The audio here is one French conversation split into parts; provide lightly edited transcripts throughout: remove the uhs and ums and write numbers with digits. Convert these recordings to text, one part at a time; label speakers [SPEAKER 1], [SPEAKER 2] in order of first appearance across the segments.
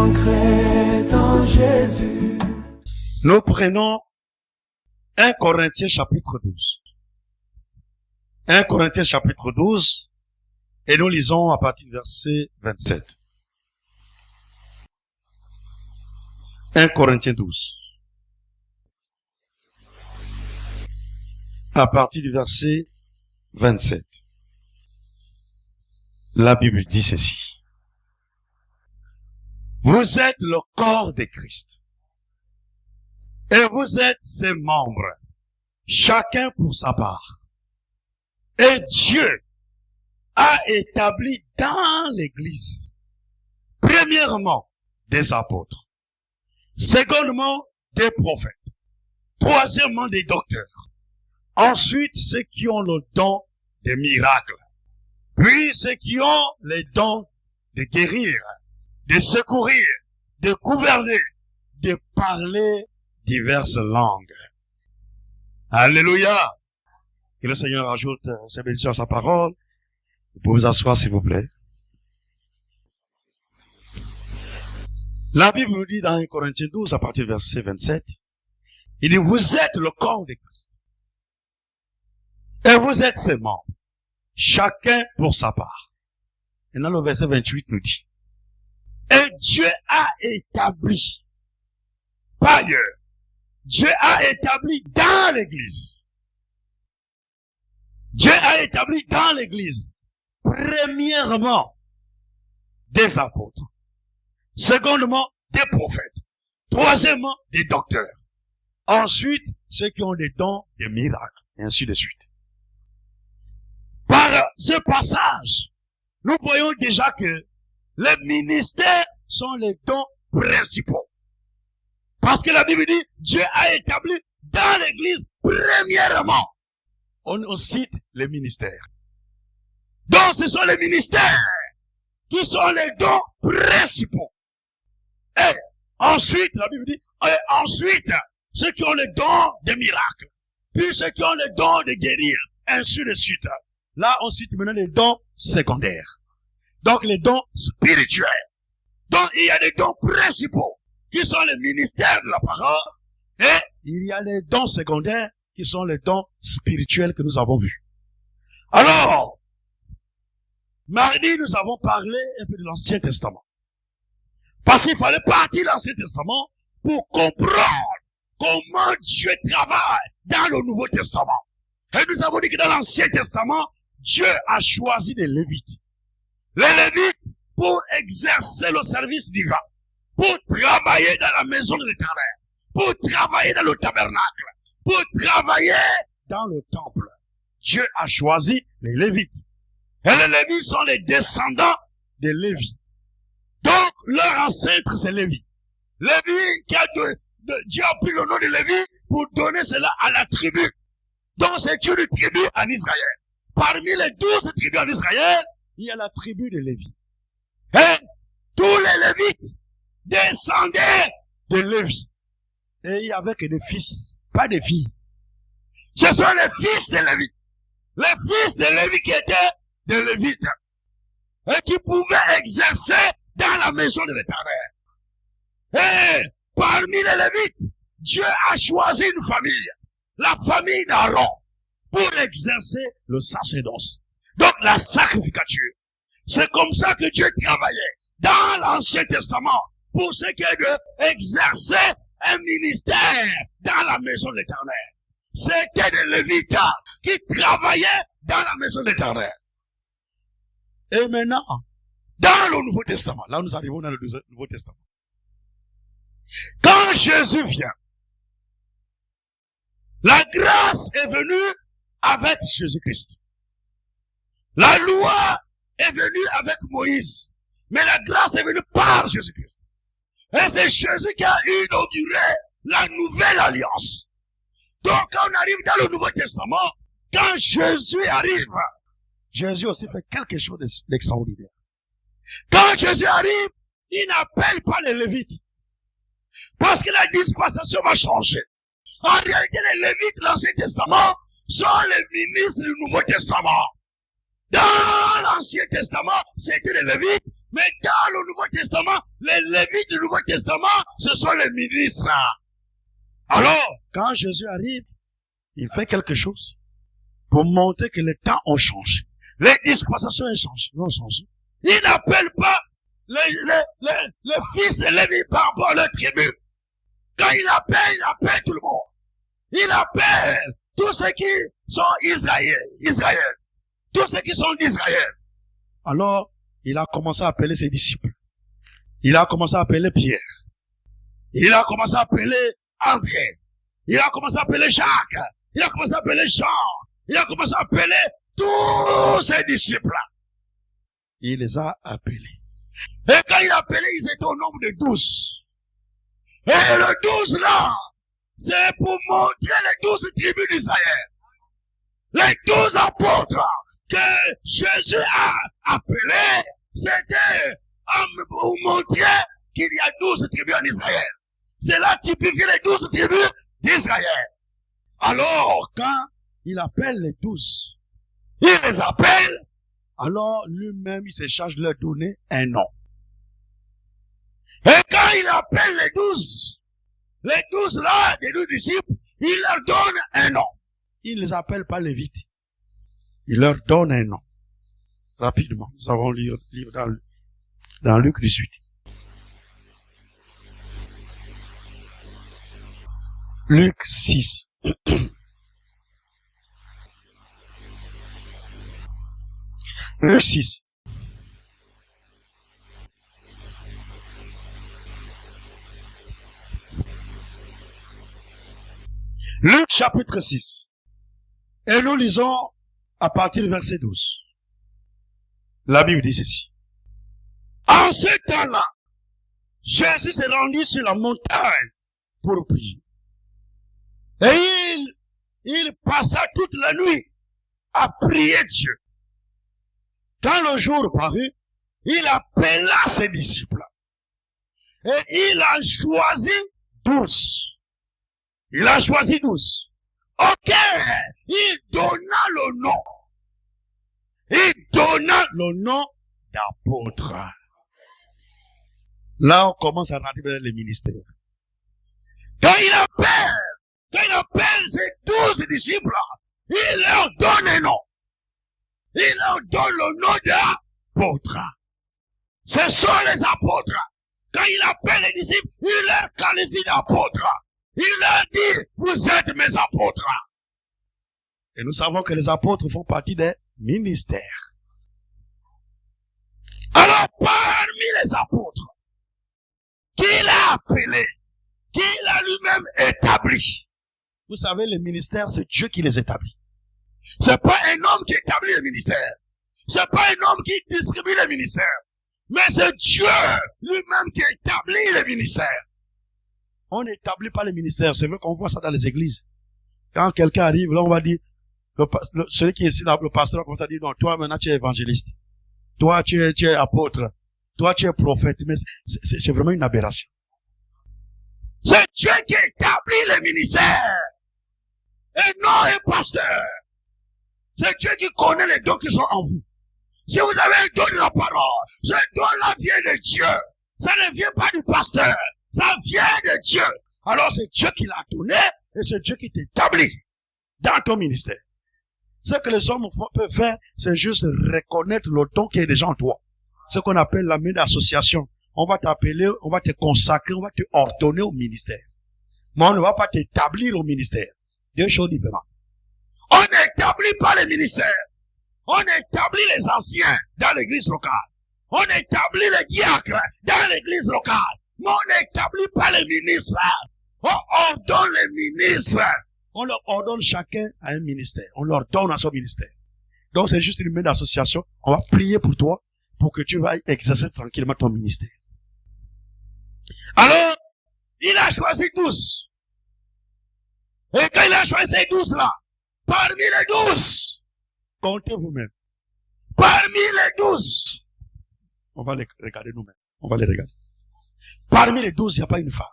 [SPEAKER 1] vaincrai en Jésus.
[SPEAKER 2] Nous prenons 1 Corinthiens chapitre 12. 1 Corinthiens chapitre 12 et nous lisons à partir du verset 27. 1 Corinthiens 12. À partir du verset 27. La Bible dit ceci. Vous êtes le corps de Christ. Et vous êtes ses membres, chacun pour sa part. Et Dieu a établi dans l'Église, premièrement, des apôtres, secondement, des prophètes, troisièmement, des docteurs, ensuite, ceux qui ont le don des miracles, puis ceux qui ont les dons de guérir, de secourir, de gouverner, de parler diverses langues. Alléluia! Que le Seigneur ajoute ses bénédictions à sa parole. Vous pouvez vous asseoir, s'il vous plaît. La Bible nous dit dans 1 Corinthiens 12, à partir du verset 27, il dit, vous êtes le corps de Christ. Et vous êtes ses membres, chacun pour sa part. Et dans le verset 28 nous dit, et Dieu a établi, pas ailleurs, Dieu a établi dans l'Église. Dieu a établi dans l'Église, premièrement, des apôtres, secondement, des prophètes, troisièmement, des docteurs, ensuite, ceux qui ont des dons, des miracles, et ainsi de suite. Par ce passage, nous voyons déjà que les ministères sont les dons principaux. Parce que la Bible dit, Dieu a établi dans l'Église, premièrement, on cite les ministères. Donc ce sont les ministères qui sont les dons principaux. Et ensuite, la Bible dit, et ensuite, ceux qui ont les dons des miracles, puis ceux qui ont les dons de guérir, ainsi de suite. Là, on cite maintenant les dons secondaires. Donc les dons spirituels. Donc il y a des dons principaux qui sont les ministères de la parole, et il y a les dons secondaires qui sont les dons spirituels que nous avons vus. Alors, mardi, nous avons parlé un peu de l'Ancien Testament. Parce qu'il fallait partir de l'Ancien Testament pour comprendre comment Dieu travaille dans le Nouveau Testament. Et nous avons dit que dans l'Ancien Testament, Dieu a choisi les Lévites. Les Lévites pour exercer le service divin, pour travailler dans la maison de l'Éternel, pour travailler dans le tabernacle, pour travailler dans le temple. Dieu a choisi les Lévites. Et les Lévites sont les descendants de Lévi. Donc, leur ancêtre, c'est Lévi. Lévi, Dieu a pris le nom de Lévi pour donner cela à la tribu. Donc, c'est une tribu en Israël. Parmi les 12 tribus en Israël, il y a la tribu de Lévi. Et tous les Lévites descendaient de Lévi. Et il y avait que des fils, pas des filles. Ce sont les fils de Lévi. Les fils de Lévi qui étaient des Lévites. Et qui pouvaient exercer dans la maison de l'Éternel. Et parmi les Lévites, Dieu a choisi une famille. La famille d'Aaron. Pour exercer le sacerdoce. Donc la sacrificature. C'est comme ça que Dieu travaillait dans l'Ancien Testament pour ce qui est d'exercer un ministère dans la maison de l'Éternel. C'était des Lévites qui travaillaient dans la maison de l'Éternel. Et maintenant, dans le Nouveau Testament, là nous arrivons dans le Nouveau Testament. Quand Jésus vient, la grâce est venue avec Jésus-Christ. La loi est venue avec Moïse. Mais la grâce est venue par Jésus-Christ. Et c'est Jésus qui a inauguré la nouvelle alliance. Donc quand on arrive dans le Nouveau Testament, quand Jésus arrive, Jésus aussi fait quelque chose d'extraordinaire. Quand Jésus arrive, il n'appelle pas les Lévites. Parce que la dispensation va changer. En réalité, les Lévites de l'Ancien Testament sont les ministres du Nouveau Testament. Dans l'Ancien Testament, c'était les Lévites, mais dans le Nouveau Testament, les Lévites du Testament, ce sont les ministres. Alors, quand Jésus arrive, il fait quelque chose pour montrer que les temps ont changé. Les dispensations ont changé. Il n'appelle pas les fils de Lévi par rapport à leur tribu. Quand il appelle tout le monde. Il appelle tous ceux qui sont Israël. Tous ceux qui sont d'Israël. Alors, il a commencé à appeler ses disciples. Il a commencé à appeler Pierre. Il a commencé à appeler André. Il a commencé à appeler Jacques. Il a commencé à appeler Jean. Il a commencé à appeler tous ses disciples. Il les a appelés. Et quand il a appelé, ils étaient au nombre de 12. Et le 12 là, c'est pour montrer les 12 tribus d'Israël. Les 12 apôtres que Jésus a appelés, c'était pour montrer qu'il y a 12 tribus en Israël. Cela typifie les 12 tribus d'Israël. Alors, quand il appelle les 12, il les appelle, alors lui-même, il se charge de leur donner un nom. Et quand il appelle les 12 là, les 12 disciples, il leur donne un nom. Il ne les appelle pas Lévites. Il leur donne un nom. Rapidement, nous avons lu le livre dans Luc 18. Luc 6. Luc 6. Luc chapitre 6. Et nous lisons à partir du verset 12. La Bible dit ceci. En ce temps-là, Jésus s'est rendu sur la montagne pour prier. Et il passa toute la nuit à prier Dieu. Quand le jour parut, il appela ses disciples. Et il a choisi 12. Il a choisi 12. Ok, il donna le nom. Il donna le nom d'apôtre. Là, on commence à rentrer dans les ministères. Quand il appelle ses 12 disciples, il leur donne un nom. Il leur donne le nom d'apôtre. Ce sont les apôtres. Quand il appelle les disciples, il leur qualifie d'apôtres. Il leur dit, vous êtes mes apôtres. Et nous savons que les apôtres font partie des ministères. Alors, parmi les apôtres, qu'il a appelé, qu'il a lui-même établi. Vous savez, les ministères, c'est Dieu qui les établit. C'est pas un homme qui établit les ministères. C'est pas un homme qui distribue les ministères. Mais c'est Dieu lui-même qui établit les ministères. On n'établit pas les ministères. C'est vrai qu'on voit ça dans les églises. Quand quelqu'un arrive, là, on va dire, celui qui est ici, le pasteur, commence à dire, non, toi, maintenant, tu es évangéliste. Toi, tu es apôtre. Toi, tu es prophète. Mais c'est vraiment une aberration. C'est Dieu qui établit les ministères. Et non un pasteur. C'est Dieu qui connaît les dons qui sont en vous. Si vous avez un don de la parole, ce don-là vient de Dieu. Ça ne vient pas du pasteur. Ça vient de Dieu. Alors c'est Dieu qui l'a donné et c'est Dieu qui t'établit dans ton ministère. Ce que les hommes peuvent faire, c'est juste reconnaître le don qui est déjà en toi. Ce qu'on appelle la main d'association. On va t'appeler, on va te consacrer, on va te ordonner au ministère. Mais on ne va pas t'établir au ministère. Deux choses différentes. On n'établit pas les ministères. On établit les anciens dans l'église locale. On établit les diacres dans l'église locale. Mais on n'établit pas les ministres. On ordonne les ministres. On leur ordonne chacun à un ministère. On leur donne à son ministère. Donc c'est juste une main d'association. On va prier pour toi pour que tu vas exercer tranquillement ton ministère. Alors, il a choisi 12. Et quand il a choisi ces 12 là, parmi les 12, comptez vous-même. Parmi les 12, on va les regarder nous-mêmes. On va les regarder. Parmi les 12, il n'y a pas une femme.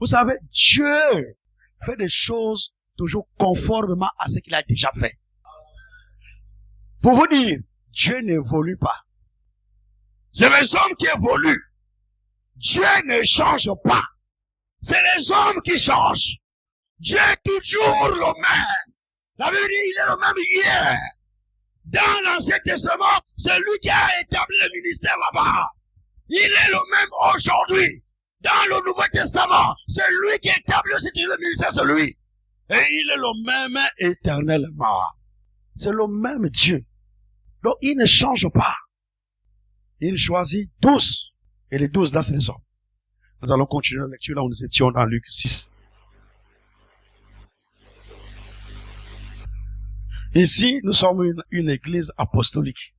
[SPEAKER 2] Vous savez, Dieu fait des choses toujours conformément à ce qu'il a déjà fait. Pour vous dire, Dieu n'évolue pas. C'est les hommes qui évoluent. Dieu ne change pas. C'est les hommes qui changent. Dieu est toujours le même. La Bible dit, il est le même hier. Dans l'Ancien Testament, c'est lui qui a établi le ministère là-bas. Il est le même aujourd'hui. Dans le Nouveau Testament, c'est lui qui a établi aussi le ministère, c'est lui. Et il est le même éternellement. C'est le même Dieu. Donc, il ne change pas. Il choisit 12. Et les 12, là, c'est les hommes. Nous allons continuer la lecture là où nous étions dans Luc 6. Ici, nous sommes une église apostolique.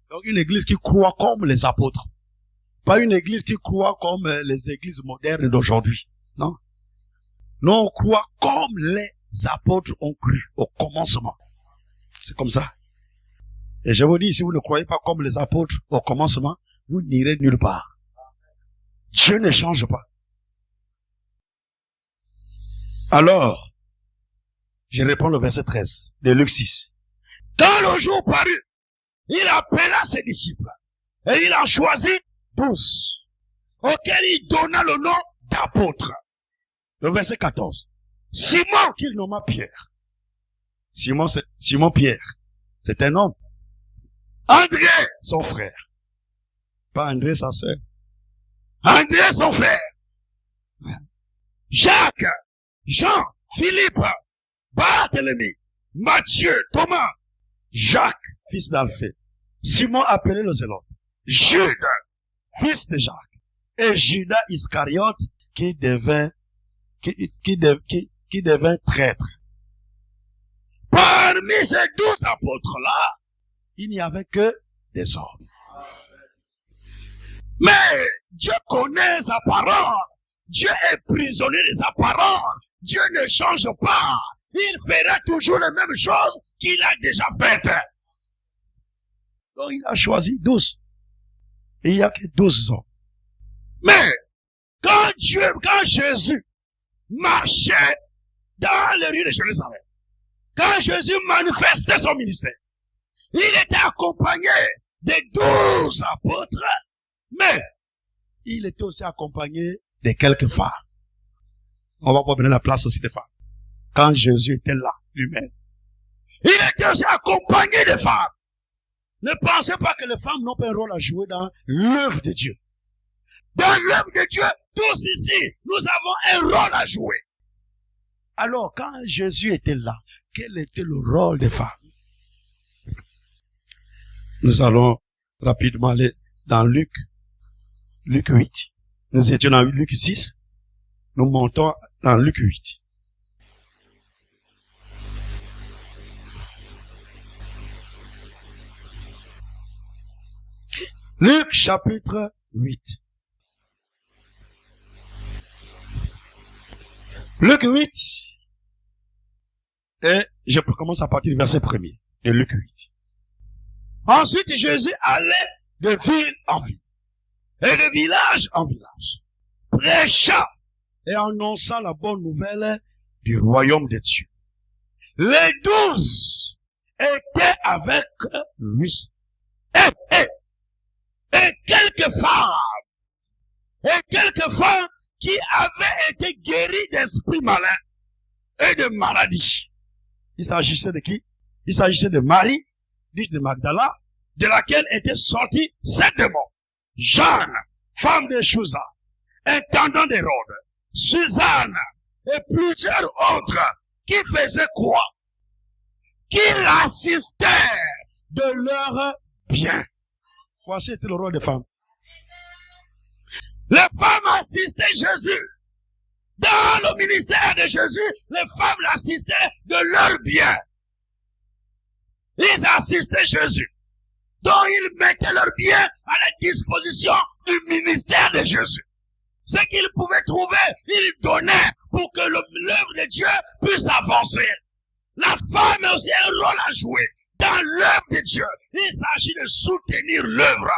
[SPEAKER 2] Donc, une église qui croit comme les apôtres. Pas une église qui croit comme les églises modernes d'aujourd'hui. Non. Nous, on croit comme les apôtres ont cru au commencement. C'est comme ça. Et je vous dis, si vous ne croyez pas comme les apôtres au commencement, vous n'irez nulle part. Dieu ne change pas. Alors, je réponds le verset 13 de Luc 6. Quand le jour parut, il appela ses disciples et il en choisit 12, auxquels il donna le nom d'apôtres. Le verset 14. Simon, qu'il nomma Pierre. Simon Pierre, c'est un homme. André, son frère. Pas André, sa sœur. André, son frère. Jacques, Jean, Philippe, Barthélemy, Matthieu, Thomas, Jacques, fils d'Alphée, Simon appelé le Zélote, Jude, fils de Jacques, et Judas Iscariote qui devint traître. Parmi ces 12 apôtres-là, il n'y avait que des hommes. Mais Dieu connaît sa parole. Dieu est prisonnier de sa parole. Dieu ne change pas. Il fera toujours les mêmes choses qu'il a déjà faites. Donc il a choisi 12. Et il n'y a que 12 hommes. Mais quand Jésus marchait dans les rues de Jérusalem, quand Jésus manifestait son ministère, il était accompagné des 12 apôtres, mais il était aussi accompagné de quelques femmes. On va pas donner la place aussi des femmes. Quand Jésus était là, lui-même, il était aussi accompagné de femmes. Ne pensez pas que les femmes n'ont pas un rôle à jouer dans l'œuvre de Dieu. Dans l'œuvre de Dieu, tous ici, nous avons un rôle à jouer. Alors, quand Jésus était là, quel était le rôle des femmes? Nous allons rapidement aller dans Luc 8. Nous étions dans Luc 6. Nous montons dans Luc 8. Luc chapitre 8. Luc 8. Et je commence à partir du verset 1er de Luc 8. Ensuite, Jésus allait de ville en ville et de village en village, prêchant et annonçant la bonne nouvelle du royaume de Dieu. Les 12 étaient avec lui. Et quelques femmes qui avaient été guéries d'esprits malins et de maladies. Il s'agissait de qui? Il s'agissait de Marie, dite de Magdala, de laquelle étaient sortis 7 démons. Jeanne, femme de Chouza, intendant d'Hérode, Suzanne et plusieurs autres qui faisaient quoi? Qui l'assistaient de leur bien. Voici était le rôle des femmes. Les femmes assistaient Jésus. Dans le ministère de Jésus, les femmes l'assistaient de leur bien. Ils assistaient Jésus. Donc ils mettaient leur bien à la disposition du ministère de Jésus. Ce qu'ils pouvaient trouver, ils donnaient pour que l'œuvre de Dieu puisse avancer. La femme a aussi un rôle à jouer dans l'œuvre de Dieu. Il s'agit de soutenir l'œuvre.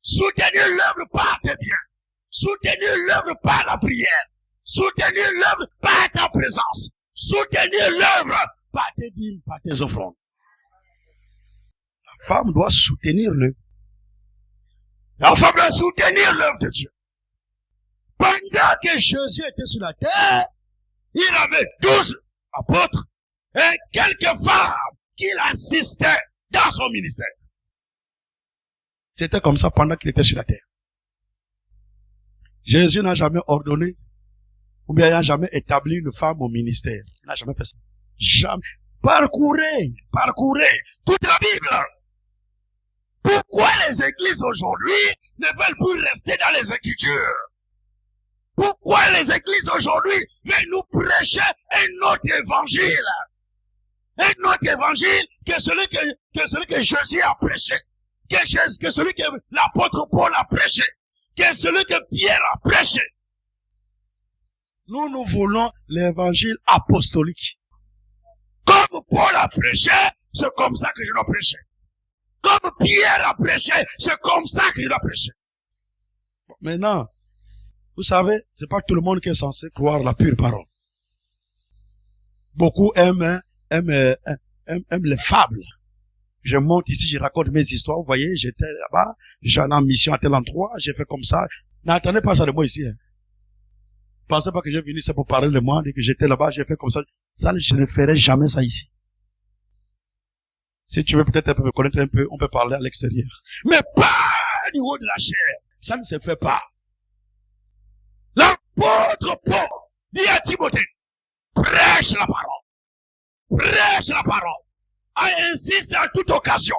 [SPEAKER 2] Soutenir l'œuvre par tes biens. Soutenir l'œuvre par la prière. Soutenir l'œuvre par ta présence. Soutenir l'œuvre par tes dîmes, par tes offrandes. La femme doit soutenir l'œuvre. afin de soutenir l'œuvre de Dieu. Pendant que Jésus était sur la terre, il avait 12 apôtres et quelques femmes qui l'assistaient dans son ministère. C'était comme ça pendant qu'il était sur la terre. Jésus n'a jamais ordonné ou bien il n'a jamais établi une femme au ministère. Il n'a jamais fait ça. Jamais. Parcourez toute la Bible. Pourquoi les églises aujourd'hui ne veulent plus rester dans les Écritures? Pourquoi les églises aujourd'hui veulent nous prêcher un autre évangile? Un autre évangile que celui que Jésus a prêché. Que celui que l'apôtre Paul a prêché. Que celui que Pierre a prêché. Nous voulons l'évangile apostolique. Comme Paul a prêché, c'est comme ça que je dois prêcher. Comme Pierre a prêché, c'est comme ça que je dois prêcher. Bon, maintenant, vous savez, c'est pas tout le monde qui est censé croire la pure parole. Beaucoup aiment les fables. Je monte ici, je raconte mes histoires. Vous voyez, j'étais là-bas, j'en ai en mission à tel endroit, j'ai fait comme ça. N'attendez pas ça de moi ici. Hein. Pensez pas que je viens ici pour parler de moi, dès que j'étais là-bas, j'ai fait comme ça. Ça, je ne ferai jamais ça ici. Si tu veux peut-être un peu me connaître un peu, on peut parler à l'extérieur. Mais pas du haut de la chair. Ça ne se fait pas. L'apôtre Paul dit à Timothée, prêche la parole. Prêche la parole. Et insiste à toute occasion,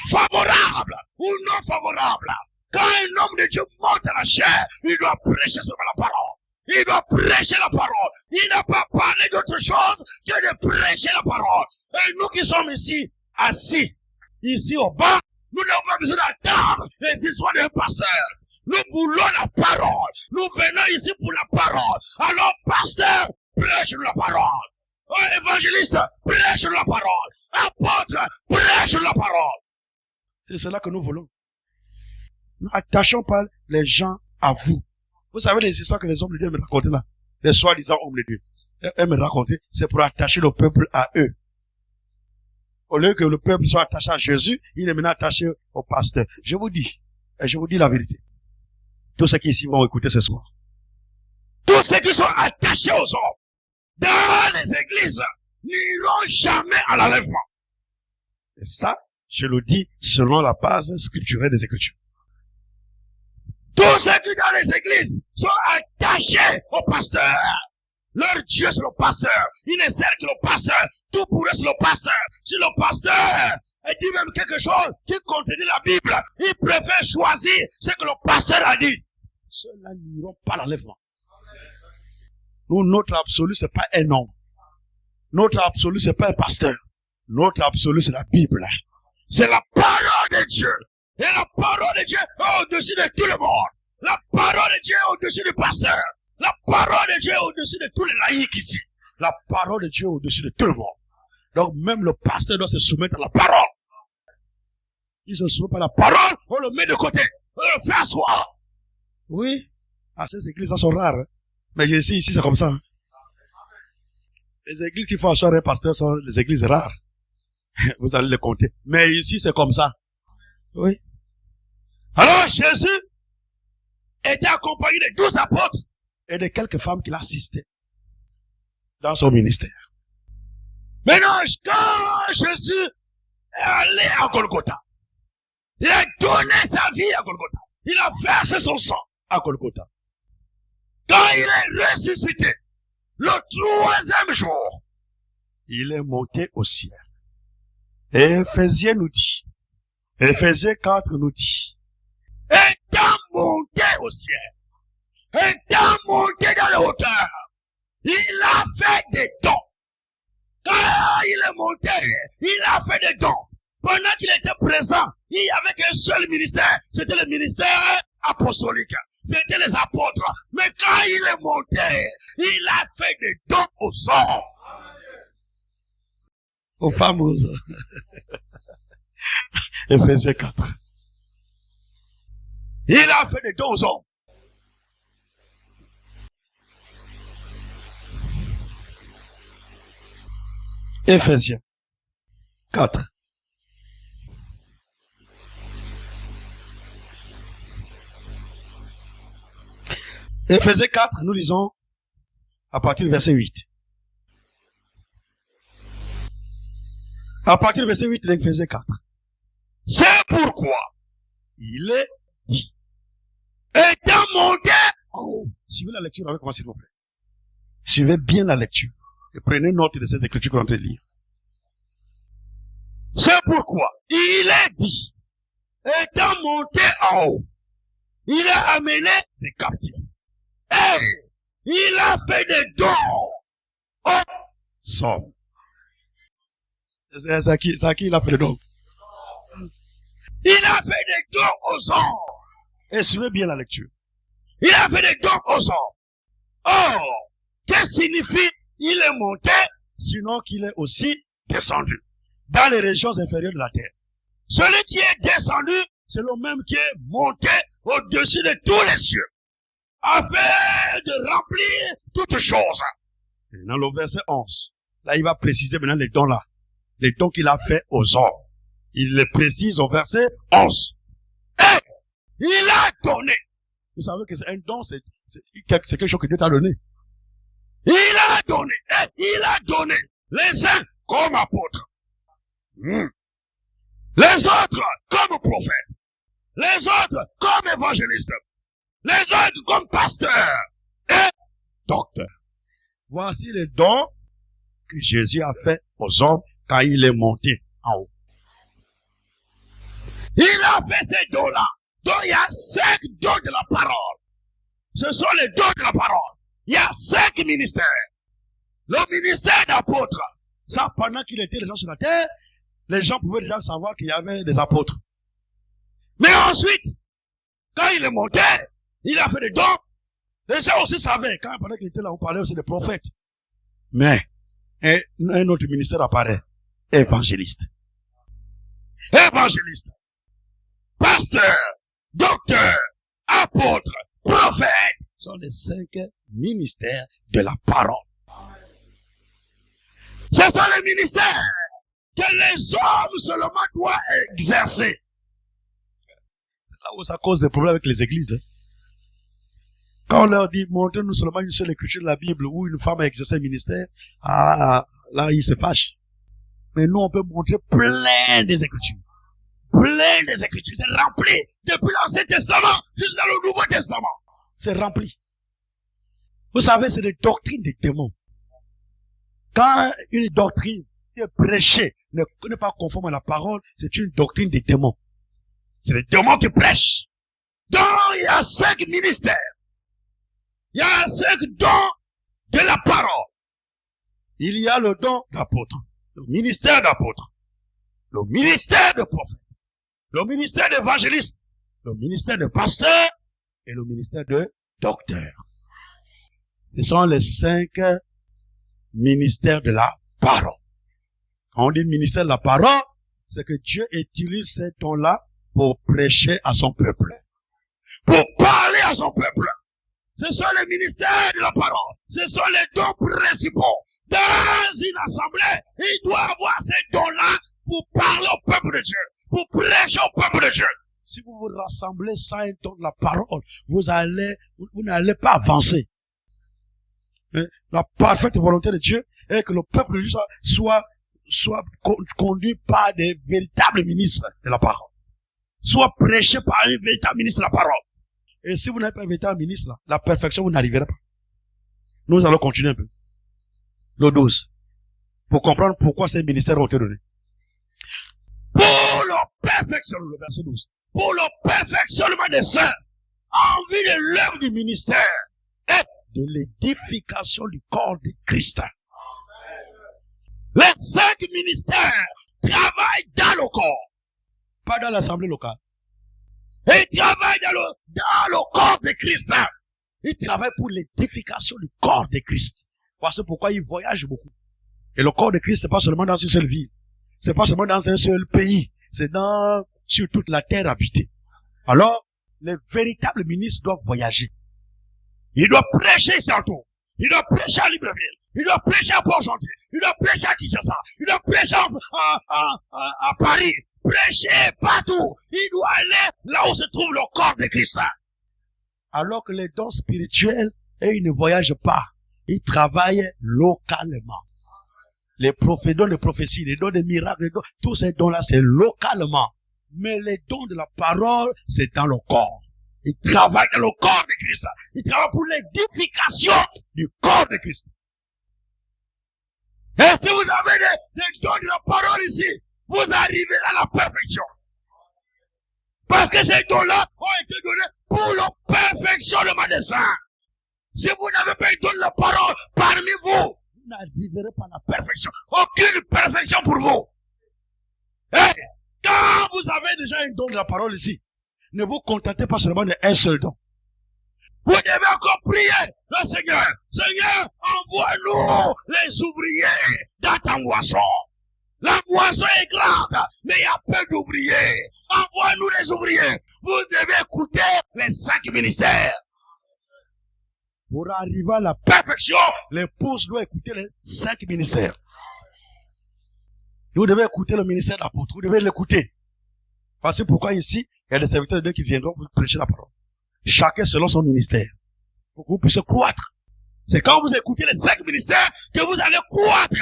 [SPEAKER 2] favorable ou non favorable. Quand un homme de Dieu monte à la chair, il doit prêcher sur la parole. Il doit prêcher la parole. Il n'a pas parlé d'autre chose que de prêcher la parole. Et nous qui sommes ici, assis, ici au bas, nous n'avons pas besoin d'attendre les histoires d'un pasteur. Nous voulons la parole. Nous venons ici pour la parole. Alors, pasteur, prêche-nous la parole. Évangéliste, prêche-nous la parole. Apôtre, prêche-nous la parole. C'est cela que nous voulons. Nous attachons pas les gens à vous. Vous savez les histoires que les hommes de Dieu me racontent là. Les soi-disant hommes de Dieu. Elles me racontent, c'est pour attacher le peuple à eux. Au lieu que le peuple soit attaché à Jésus, il est maintenant attaché au pasteur. Je vous dis la vérité. Tous ceux qui ici vont écouter ce soir. Tous ceux qui sont attachés aux hommes, dans les églises, n'iront jamais à l'enlèvement. Et ça, je le dis selon la base scripturelle des Écritures. Tous ceux qui dans les églises sont attachés au pasteur. Leur Dieu c'est le pasteur. Ils ne servent que le pasteur. Tout pour eux c'est le pasteur. Si le pasteur dit même quelque chose qui contredit la Bible, ils préfèrent choisir ce que le pasteur a dit. Ceux-là n'iront pas à l'enlèvement. Nous, notre absolu, c'est pas un homme. Notre absolu, c'est pas un pasteur. Notre absolu, c'est la Bible. C'est la parole de Dieu. Et la parole de Dieu est au-dessus de tout le monde. La parole de Dieu est au-dessus du pasteur. La parole de Dieu est au-dessus de tous les laïcs ici. La parole de Dieu est au-dessus de tout le monde. Donc même le pasteur doit se soumettre à la parole. Il se soumet pas à la parole, on le met de côté. On le fait asseoir. Oui. Ah, ces églises, ça sont rares. Hein. Mais je sais, ici, c'est comme ça. Hein. Les églises qui font asseoir un pasteur sont les églises rares. Vous allez les compter. Mais ici, c'est comme ça. Oui. Alors, Jésus était accompagné de 12 apôtres et de quelques femmes qui l'assistaient dans son ministère. Maintenant, quand Jésus est allé à Golgotha, il a donné sa vie à Golgotha. Il a versé son sang à Golgotha. Quand il est ressuscité, le 3e jour, il est monté au ciel. Et Éphésiens nous dit, Éphésiens 4 nous dit, étant monté au ciel, étant monté dans les hauteurs, il a fait des dons. Quand il est monté, il a fait des dons. Pendant qu'il était présent, il y avait qu'un seul ministère. C'était le ministère apostolique. C'était les apôtres. Mais quand il est monté, il a fait des dons aux hommes. Aux femmes, aux hommes. Éphésiens 4. Il a fait des dons aux hommes. Éphésiens 4. Éphésiens 4, nous lisons à partir du verset 8. À partir du verset 8 d'Éphésiens 4. C'est pourquoi il est dit, étant monté en haut. Suivez la lecture avec moi, s'il vous plaît. Suivez bien la lecture et prenez note de ces écritures qu'on est en train de lire. C'est pourquoi il est dit, étant monté en haut, il a amené des captifs. Et il a fait des dons aux hommes. C'est à qui il a fait des dons? Il a fait des dons aux hommes. Et suivez bien la lecture. Il a fait des dons aux hommes. Or, qu'est-ce que signifie il est monté, sinon qu'il est aussi descendu dans les régions inférieures de la terre? Celui qui est descendu, c'est le même qui est monté au-dessus de tous les cieux, afin de remplir toutes choses. Et dans le verset 11, là il va préciser maintenant les dons là, les dons qu'il a fait aux hommes. Il les précise au verset 11. Et il a donné. Vous savez que c'est un don, c'est quelque chose que Dieu t'a donné. Il a donné, et il a donné les uns comme apôtres, les autres comme prophètes, les autres comme évangélistes, les autres comme pasteurs et docteurs. Voici les dons que Jésus a fait aux hommes quand il est monté en haut. Il a fait ces dons-là. Donc il y a 5 dons de la parole. Ce sont les dons de la parole. Il y a 5 ministères. Le ministère d'apôtre. Ça, pendant qu'il était déjà sur la terre, les gens pouvaient déjà savoir qu'il y avait des apôtres. Mais ensuite, quand il est monté, il a fait des dons. Les gens aussi savaient, pendant qu'il était là, on parlait aussi des prophètes. Mais, un autre ministère apparaît. Évangéliste. Évangéliste. Pasteur. Docteur. Apôtre. Prophète. Sont les 5 ministères de la parole. Ce sont les ministères que les hommes seulement doivent exercer. C'est là où ça cause des problèmes avec les églises. Hein. Quand on leur dit, montrez-nous seulement une seule écriture de la Bible où une femme a exercé un ministère, là, ils se fâchent. Mais nous, on peut montrer plein des écritures. Plein des écritures. C'est rempli depuis l'Ancien Testament jusqu'à le Nouveau Testament. C'est rempli. Vous savez, c'est des doctrines des démons. Quand une doctrine est prêchée, n'est pas conforme à la parole, c'est une doctrine des démons. C'est les démons qui prêchent. Donc, il y a 5 ministères. Il y a 5 dons de la parole. Il y a le don d'apôtre, le ministère d'apôtre, le ministère de prophète, le ministère d'évangéliste, le ministère de pasteur et le ministère de docteur. Ce sont les 5 ministères de la parole. Quand on dit ministère de la parole, c'est que Dieu utilise ces dons-là pour prêcher à son peuple, pour parler à son peuple. Ce sont les ministères de la parole. Ce sont les dons principaux. Dans une assemblée, il doit avoir ces dons-là pour parler au peuple de Dieu, pour prêcher au peuple de Dieu. Si vous vous rassemblez sans un don de la parole, vous n'allez pas avancer. La parfaite volonté de Dieu est que le peuple de Dieu soit conduit par des véritables ministres de la parole. Soit prêché par un véritable ministre de la parole. Et si vous n'avez pas un véritable ministre, la perfection, vous n'arriverez pas. Nous allons continuer un peu. Le 12. Pour comprendre pourquoi ces ministères ont été donnés. Pour le perfectionnement, le verset 12. Pour le perfectionnement des saints, en vue de l'œuvre du ministère et de l'édification du corps de Christ. Les 5 ministères travaillent dans le corps, pas dans l'assemblée locale. Et ils travaillent dans le corps de Christ. Ils travaillent pour l'édification du corps de Christ. Voici pourquoi ils voyagent beaucoup. Et le corps de Christ, c'est pas seulement dans une seule ville. C'est pas seulement dans un seul pays. C'est sur toute la terre habitée. Alors, les véritables ministres doivent voyager. Ils doivent prêcher ici autour. Ils doivent prêcher à Libreville. Ils doivent prêcher à Port-Gentil. Ils doivent prêcher à Kinshasa. Ils doivent prêcher à Paris. Prêcher partout. Il doit aller là où se trouve le corps de Christ. Alors que les dons spirituels, ils ne voyagent pas. Ils travaillent localement. Les dons de prophétie, les dons de miracles, les dons, tous ces dons-là, c'est localement. Mais les dons de la parole, c'est dans le corps. Ils travaillent dans le corps de Christ. Ils travaillent pour l'édification du corps de Christ. Et si vous avez des dons de la parole ici, vous arrivez à la perfection. Parce que ces dons-là ont été donnés pour la perfection de ma dessein. Si vous n'avez pas eu don de la parole parmi vous, vous n'arriverez pas à la perfection. Aucune perfection pour vous. Et quand vous avez déjà un don de la parole ici, ne vous contentez pas seulement d'un seul don. Vous devez encore prier le Seigneur. Seigneur, envoie-nous les ouvriers dans ta moisson. La moisson est grande, mais il y a peu d'ouvriers. Envoie-nous les ouvriers. Vous devez écouter les 5 ministères. Pour arriver à la perfection, l'épouse doit écouter les 5 ministères. Vous devez écouter le ministère d'apôtre. Vous devez l'écouter. Parce que pourquoi ici, il y a des serviteurs de Dieu qui viendront vous prêcher la parole. Chacun selon son ministère. Pour que vous puissiez croître. C'est quand vous écoutez les 5 ministères que vous allez croître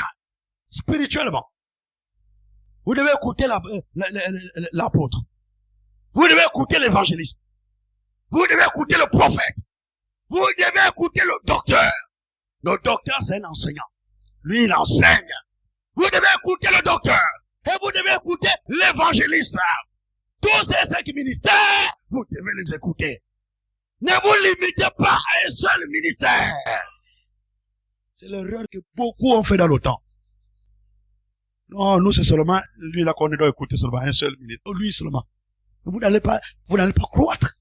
[SPEAKER 2] spirituellement. Vous devez écouter l'apôtre. Vous devez écouter l'évangéliste. Vous devez écouter le prophète. Vous devez écouter le docteur. Le docteur, c'est un enseignant. Lui, il enseigne. Vous devez écouter le docteur. Et vous devez écouter l'évangéliste. Tous ces 5 ministères, vous devez les écouter. Ne vous limitez pas à un seul ministère. C'est l'erreur que beaucoup ont fait dans le temps. Non, nous c'est seulement, lui là qu'on doit écouter seulement un seul ministère. Lui seulement. Vous n'allez pas croître.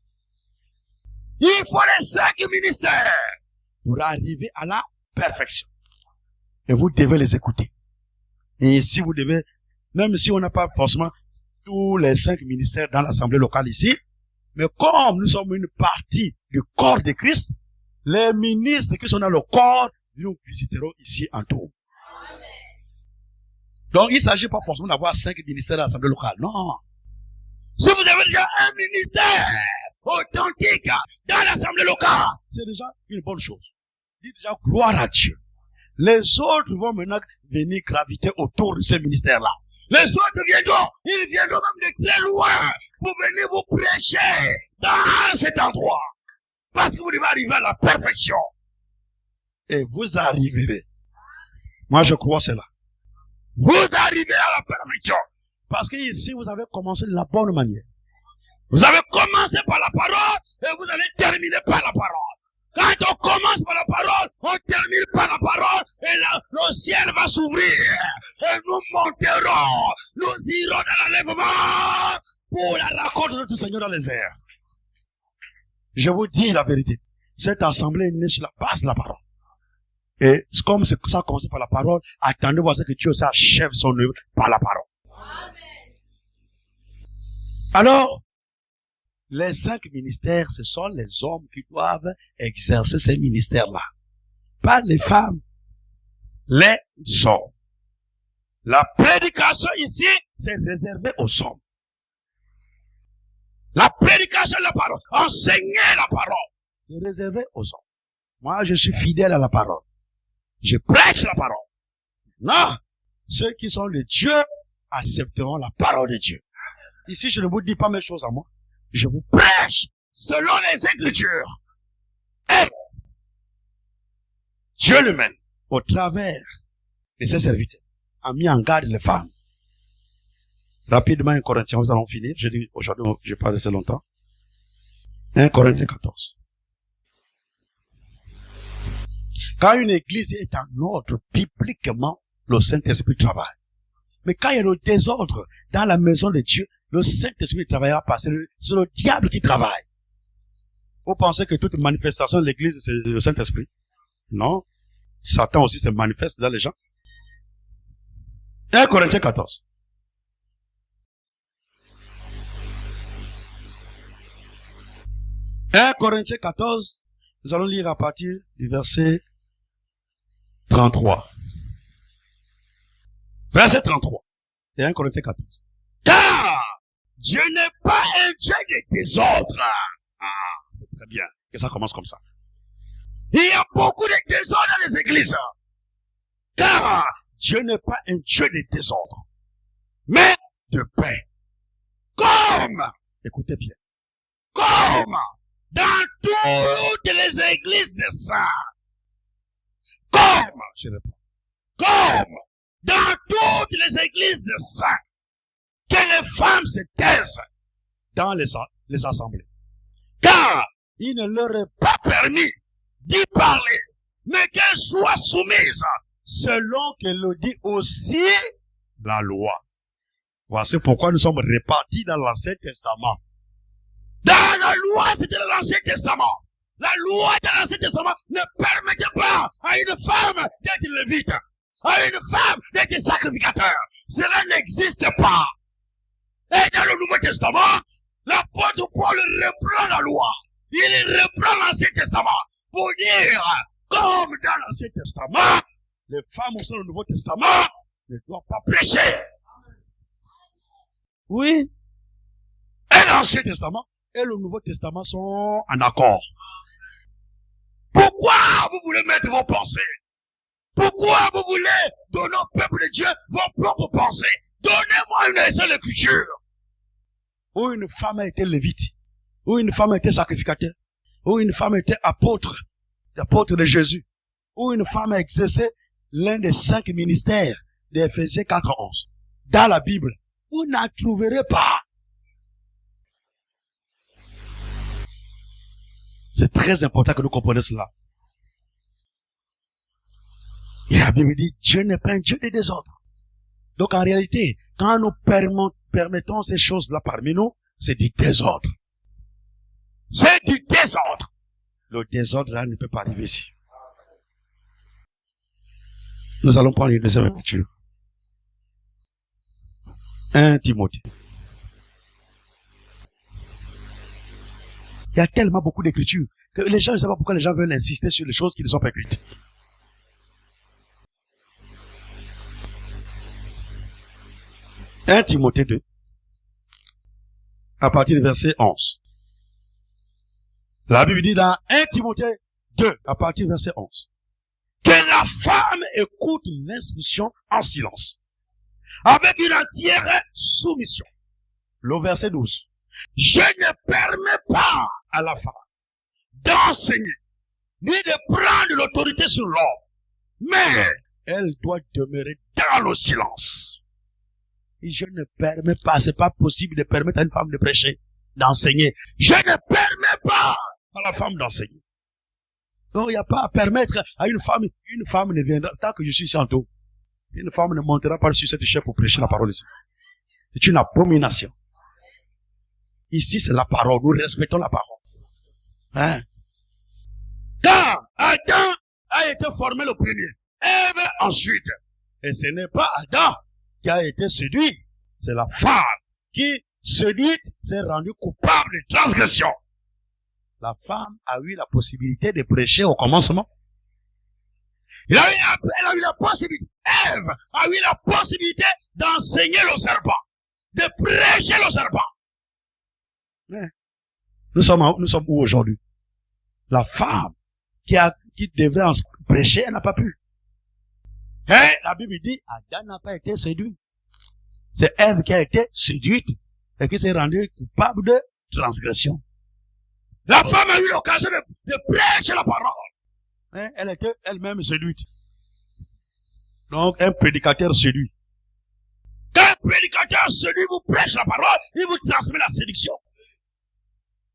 [SPEAKER 2] Il faut les 5 ministères pour arriver à la perfection. Et vous devez les écouter. Et si vous devez, même si on n'a pas forcément tous les 5 ministères dans l'assemblée locale ici, mais comme nous sommes une partie du corps de Christ, les ministres qui sont dans le corps, nous visiteront ici en tout. Donc il ne s'agit pas forcément d'avoir 5 ministères dans l'assemblée locale, non. Si vous avez déjà un ministère authentique dans l'assemblée locale, c'est déjà une bonne chose. Dites déjà gloire à Dieu. Les autres vont maintenant venir graviter autour de ce ministère-là. Les autres viendront, ils viendront même de très loin pour venir vous prêcher dans cet endroit. Parce que vous devez arriver à la perfection. Et vous arriverez. Moi je crois cela. Vous arrivez à la perfection. Parce que ici, vous avez commencé de la bonne manière. Vous avez commencé par la parole et vous allez terminer par la parole. Quand on commence par la parole, on termine par la parole et là, le ciel va s'ouvrir. Et nous monterons, nous irons dans l'enlèvement pour la rencontre de notre Seigneur dans les airs. Je vous dis la vérité. Cette assemblée est née sur la base de la parole. Et comme ça a commencé par la parole, attendez voir ce que Dieu achève son œuvre par la parole. Alors, les 5 ministères, ce sont les hommes qui doivent exercer ces ministères-là. Pas les femmes, les hommes. La prédication ici, c'est réservé aux hommes. La prédication de la parole, enseigner la parole, c'est réservé aux hommes. Moi, je suis fidèle à la parole. Je prêche la parole. Non, ceux qui sont de Dieu accepteront la parole de Dieu. Ici, je ne vous dis pas mes choses à moi. Je vous prêche selon les Écritures. Et Dieu lui-même, au travers de ses serviteurs, a mis en garde les femmes. Rapidement, 1 Corinthiens, nous allons finir. Je dis aujourd'hui, je ne vais pas rester longtemps. 1 Corinthiens 14. Quand une église est en ordre, bibliquement, le Saint-Esprit travaille. Mais quand il y a le désordre dans la maison de Dieu, le Saint-Esprit ne travaillera pas. C'est le diable qui travaille. Vous pensez que toute manifestation de l'église, c'est le Saint-Esprit? Non. Satan aussi se manifeste dans les gens. 1 Corinthiens 14. « 1 Corinthiens 14, nous allons lire à partir du verset 33. Verset 33. Et 1 Corinthiens 14. Car Dieu n'est pas un Dieu de désordre. Ah, c'est très C'est bien que ça commence comme ça. Il y a beaucoup de désordre dans les églises. Car Dieu n'est pas un Dieu de désordre, mais de paix. Comme, écoutez bien, comme dans toutes les églises des saints. Comme, je réponds, comme dans toutes les églises des saints, que les femmes se taisent dans les assemblées. Car il ne leur est pas permis d'y parler, mais qu'elles soient soumises selon que le dit aussi la loi. Voici pourquoi nous sommes répartis dans l'Ancien Testament. Dans la loi, c'était l'Ancien Testament. La loi de l'Ancien Testament ne permettait pas à une femme d'être lévite, à une femme d'être sacrificateur. Cela n'existe pas. Et dans le Nouveau Testament, l'apôtre Paul reprend la loi. Il reprend l'Ancien Testament pour dire, comme dans l'Ancien Testament, les femmes au sein du Nouveau Testament ne doivent pas prêcher. Oui. Et l'Ancien Testament et le Nouveau Testament sont en accord. Pourquoi vous voulez mettre vos pensées? Pourquoi vous voulez donner au peuple de Dieu vos propres pensées? Donnez-moi une seule écriture où une femme a été lévite, où une femme a été sacrificateur, où une femme a été apôtre de Jésus, où une femme a exercé l'un des 5 ministères d'Éphésiens 4:11. Dans la Bible, vous n'en trouverez pas. C'est très important que nous comprenions cela. Et la Bible dit, Dieu n'est pas un Dieu de désordre. Donc en réalité, quand nous permettons ces choses-là parmi nous, c'est du désordre. C'est du désordre. Le désordre là ne peut pas arriver ici. Nous allons prendre une deuxième écriture. 1 Timothée. Il y a tellement beaucoup d'écritures que les gens ne savent pas pourquoi les gens veulent insister sur les choses qui ne sont pas écrites. « 1 Timothée 2, à partir du verset 11. La Bible dit dans 1 Timothée 2, à partir du verset 11, que la femme écoute l'instruction en silence, avec une entière soumission. Le verset 12. Je ne permets pas à la femme d'enseigner, ni de prendre l'autorité sur l'homme, mais elle doit demeurer dans le silence. Et je ne permets pas, c'est pas possible de permettre à une femme de prêcher, d'enseigner. Je ne permets pas à la femme d'enseigner. Donc il n'y a pas à permettre à une femme ne viendra, tant que je suis ici en tout, une femme ne montera pas sur cette chaise pour prêcher la parole ici. C'est une abomination. Ici, c'est la parole. Nous respectons la parole. Hein? Quand Adam a été formé le premier, Ève ensuite. Et ce n'est pas Adam qui a été séduit. C'est la femme qui, séduite, s'est rendue coupable de transgression. La femme a eu la possibilité de prêcher au commencement. Elle a eu la possibilité. Ève a eu la possibilité d'enseigner le serpent, de prêcher le serpent. Mais nous sommes où aujourd'hui? La femme qui devrait en prêcher, elle n'a pas pu. Et la Bible dit, Adam n'a pas été séduit. C'est Ève qui a été séduite et qui s'est rendue coupable de transgression. La femme a eu l'occasion de prêcher la parole. Mais elle était elle-même séduite. Donc un prédicateur séduit. Quand un prédicateur séduit vous prêche la parole, il vous transmet la séduction.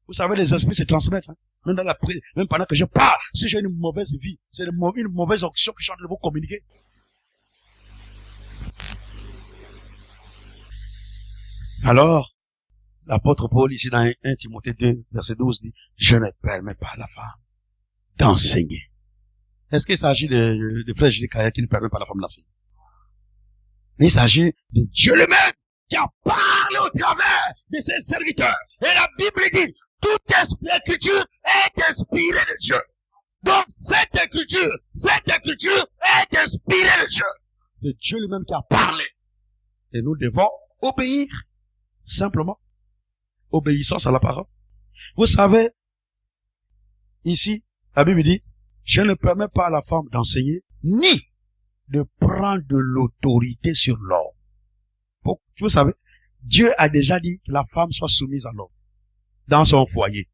[SPEAKER 2] Vous savez, les esprits se transmettent. Hein? Même pendant que je parle, si j'ai une mauvaise vie, c'est une mauvaise option que je suis en train de vous communiquer. Alors, l'apôtre Paul, ici dans 1 Timothée 2, verset 12, dit, je ne permets pas à la femme d'enseigner. Est-ce qu'il s'agit de frère Jules Kaya qui ne permet pas à la femme d'enseigner? Mais il s'agit de Dieu lui-même qui a parlé au travers de ses serviteurs. Et la Bible dit, toute écriture est inspirée de Dieu. Donc, cette écriture est inspirée de Dieu. C'est Dieu lui-même qui a parlé. Et nous devons obéir. Simplement. Obéissance à la parole. Vous savez, Ici, la Bible dit, je ne permets pas à la femme d'enseigner, ni de prendre de l'autorité sur l'homme. Bon, vous savez, Dieu a déjà dit que la femme soit soumise à l'homme dans son foyer.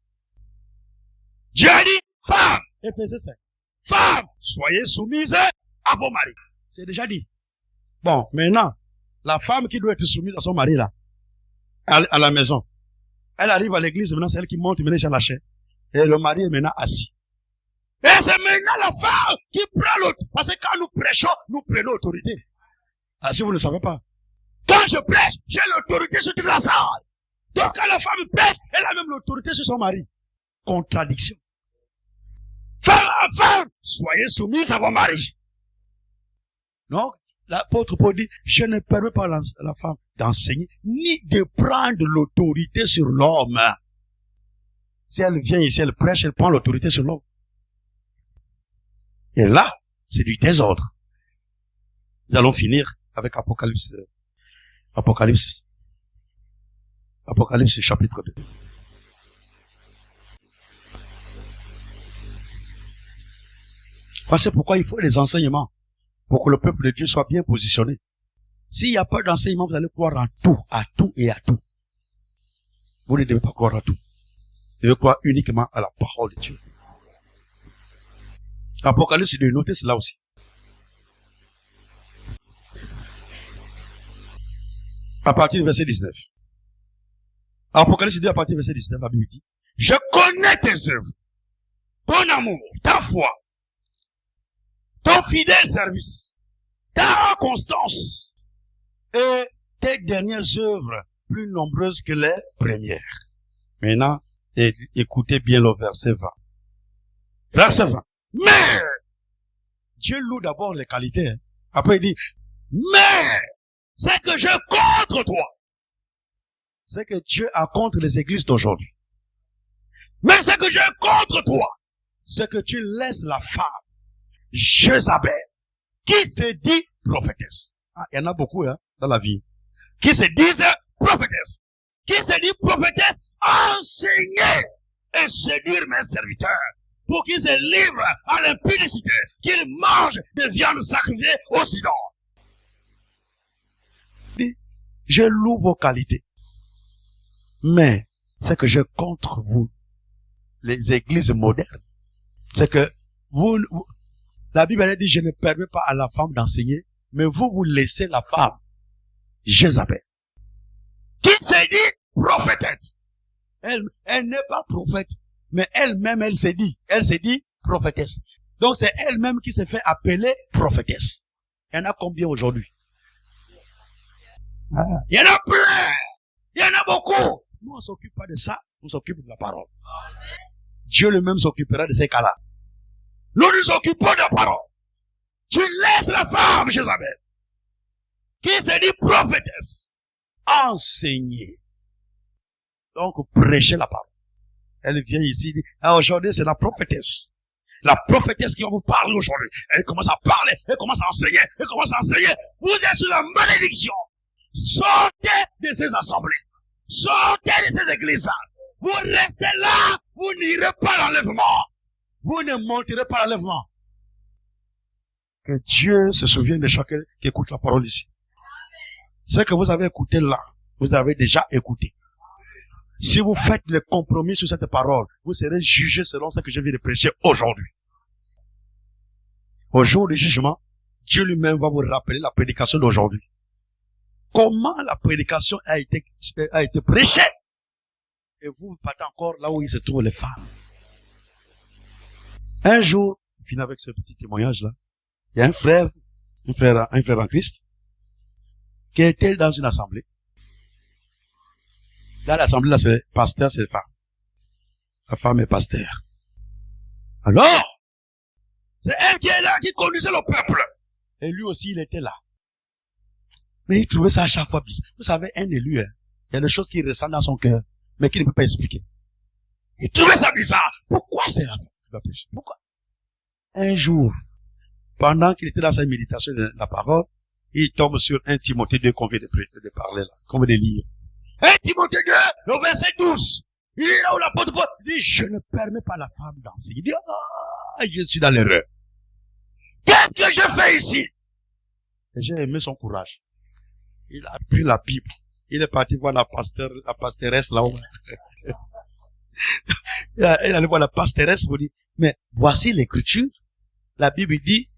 [SPEAKER 2] Dieu a dit, femme, Éphésiens 5, femme, soyez soumise à vos maris. C'est déjà dit. Bon, maintenant, la femme qui doit être soumise à son mari là, à la maison, elle arrive à l'église, maintenant c'est elle qui monte, maintenant sur la chaise. Et le mari est maintenant assis. Et c'est maintenant la femme qui prend l'autorité. Parce que quand nous prêchons, nous prenons l'autorité. Ah, si vous ne le savez pas. Quand je prêche, j'ai l'autorité sur toute la salle. Donc quand la femme prêche, elle a même l'autorité sur son mari. Contradiction. Femme, soyez soumise à vos maris. Donc, l'apôtre Paul dit, je ne permets pas à la femme d'enseigner, ni de prendre l'autorité sur l'homme. Si elle vient ici, elle prêche, elle prend l'autorité sur l'homme. Et là, c'est du désordre. Nous allons finir avec Apocalypse chapitre 2. C'est pourquoi il faut des enseignements pour que le peuple de Dieu soit bien positionné. S'il n'y a pas d'enseignement, vous allez croire en tout, à tout et à tout. Vous ne devez pas croire à tout. Vous devez croire uniquement à la parole de Dieu. Apocalypse 2, notez cela aussi. À partir du verset 19. Apocalypse 2, à partir du verset 19, la Bible dit, je connais tes œuvres, ton amour, ta foi, ton fidèle service, ta constance et tes dernières œuvres plus nombreuses que les premières. Maintenant, écoutez bien le verset 20. Verset 20. Mais, Dieu loue d'abord les qualités. Hein. Après il dit, mais, c'est que je contre toi. C'est que Dieu a contre les églises d'aujourd'hui. Mais c'est que je contre toi. C'est que tu laisses la femme, Jézabel, qui se dit prophétesse. Ah, il y en a beaucoup hein, dans la vie. Qui se disent prophétesse. Qui se dit prophétesse, enseigner et séduire mes serviteurs. Pour qu'ils se livrent à l'impudicité, qu'ils mangent des viandes sacrifiées au Sidon. Je loue vos qualités. Mais, c'est que je contre vous, les églises modernes. C'est que la Bible a dit, je ne permets pas à la femme d'enseigner, mais vous laissez la femme, Jézabel, qui s'est dit prophétesse. Elle n'est pas prophète. Mais elle-même, elle s'est dit prophétesse. Donc c'est elle-même qui s'est fait appeler prophétesse. Il y en a combien aujourd'hui? Il y en a plein. Il y en a beaucoup. Nous, on ne s'occupe pas de ça. On s'occupe de la parole. Dieu lui-même s'occupera de ces cas-là. Nous nous occupons de la parole. Tu laisses la femme, Jézabel, qui s'est dit prophétesse, enseigner. Donc prêcher la parole. Elle vient ici, aujourd'hui c'est la prophétesse. La prophétesse qui va vous parler aujourd'hui. Elle commence à parler, elle commence à enseigner, elle commence à enseigner. Vous êtes sous la malédiction. Sortez de ces assemblées. Sortez de ces églises. Vous restez là, vous n'irez pas à l'enlèvement. Vous ne monterez pas à l'enlèvement. Que Dieu se souvienne de chacun qui écoute la parole ici. Ce que vous avez écouté là, vous avez déjà écouté. Si vous faites le compromis sur cette parole, vous serez jugé selon ce que je viens de prêcher aujourd'hui. Au jour du jugement, Dieu lui-même va vous rappeler la prédication d'aujourd'hui. Comment la prédication a été prêchée. Et vous partez encore là où il se trouvent les femmes. Un jour, je finis avec ce petit témoignage-là, il y a un frère en Christ, qui était dans une assemblée. Dans l'assemblée, là, c'est le pasteur, c'est le femme. La femme est pasteur. Alors, c'est elle qui est là, qui conduisait le peuple. Et lui aussi, il était là. Mais il trouvait ça à chaque fois bizarre. Vous savez, un élu, hein, il y a des choses qui ressentent dans son cœur, mais qu'il ne peut pas expliquer. Il trouvait ça bizarre. Pourquoi c'est la femme qui va prêcher? Pourquoi? Un jour, pendant qu'il était dans sa méditation de la parole, il tombe sur 1 Timothée 2 qu'on vient de parler là, qu'on vient de lire. 1 Timothée 2, le verset 12. Il est là où l'apôtre Paul dit, je ne permets pas à la femme d'enseigner. Il dit, je suis dans l'erreur. Qu'est-ce que je fais ici? Et j'ai aimé son courage. Il a pris la Bible. Il est parti voir la pastoresse là-haut. Il allait voir la pastoresse, il dit, mais voici l'écriture. La Bible dit,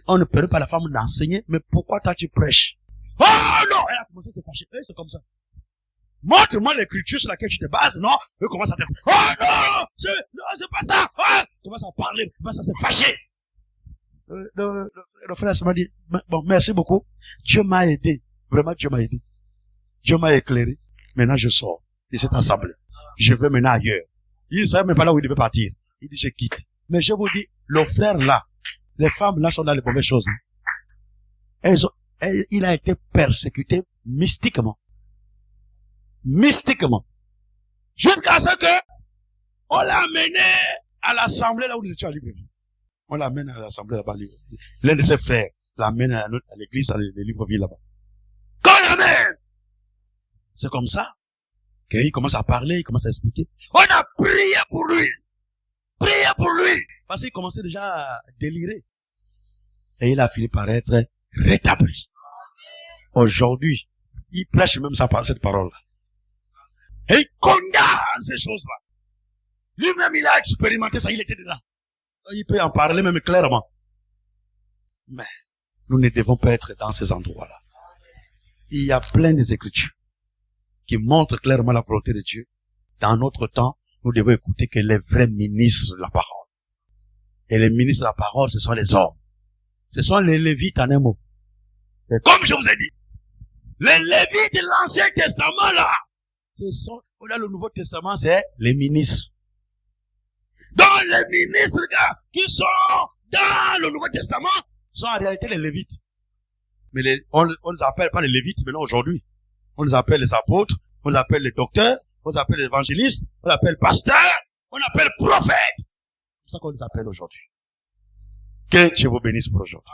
[SPEAKER 2] on ne permet pas à la femme d'enseigner, mais pourquoi toi tu prêches? Oh non! Elle a commencé à se fâcher. C'est comme ça. Montre-moi l'écriture sur laquelle tu te bases, non? Elle commence à te fâcher. Oh non! C'est pas ça! Oh! Commence à parler, commence à se fâcher. Le frère m'a dit, bon, merci beaucoup. Dieu m'a aidé. Vraiment, Dieu m'a aidé. Dieu m'a éclairé. Maintenant, je sors de cette assemblée. Je vais maintenant ailleurs. Il ne savait même pas là où il devait partir. Il dit, je quitte. Mais je vous dis, le frère là, les femmes là sont dans les mauvaises choses. Il a été persécuté mystiquement. Mystiquement. Jusqu'à ce que on l'a amené à l'assemblée là où nous étions à Libreville. On l'amène à l'assemblée là-bas. L'un de ses frères l'amène à l'église à Libreville là-bas. Quand on l'amène, c'est comme ça qu'il commence à parler, il commence à expliquer. On a prié pour lui. Prié pour lui. Parce qu'il commençait déjà à délirer. Et il a fini par être rétabli. Aujourd'hui, il prêche même cette parole-là. Et il condamne ces choses-là. Lui-même, il a expérimenté ça, il était dedans. Il peut en parler même clairement. Mais nous ne devons pas être dans ces endroits-là. Il y a plein des écritures qui montrent clairement la volonté de Dieu. Dans notre temps, nous devons écouter que les vrais ministres de la parole. Et les ministres de la parole, ce sont les hommes. Ce sont les Lévites en un mot. Et comme je vous ai dit, les Lévites de l'Ancien Testament là, ce sont, là le Nouveau Testament, c'est les ministres. Donc les ministres qui sont dans le Nouveau Testament sont en réalité les Lévites. Mais on ne les appelle pas les Lévites maintenant aujourd'hui. On les appelle les apôtres, on les appelle les docteurs, on les appelle les évangélistes, on les appelle pasteurs, on les appelle prophètes. C'est ça qu'on les appelle aujourd'hui. Que Dieu vous bénisse pour aujourd'hui.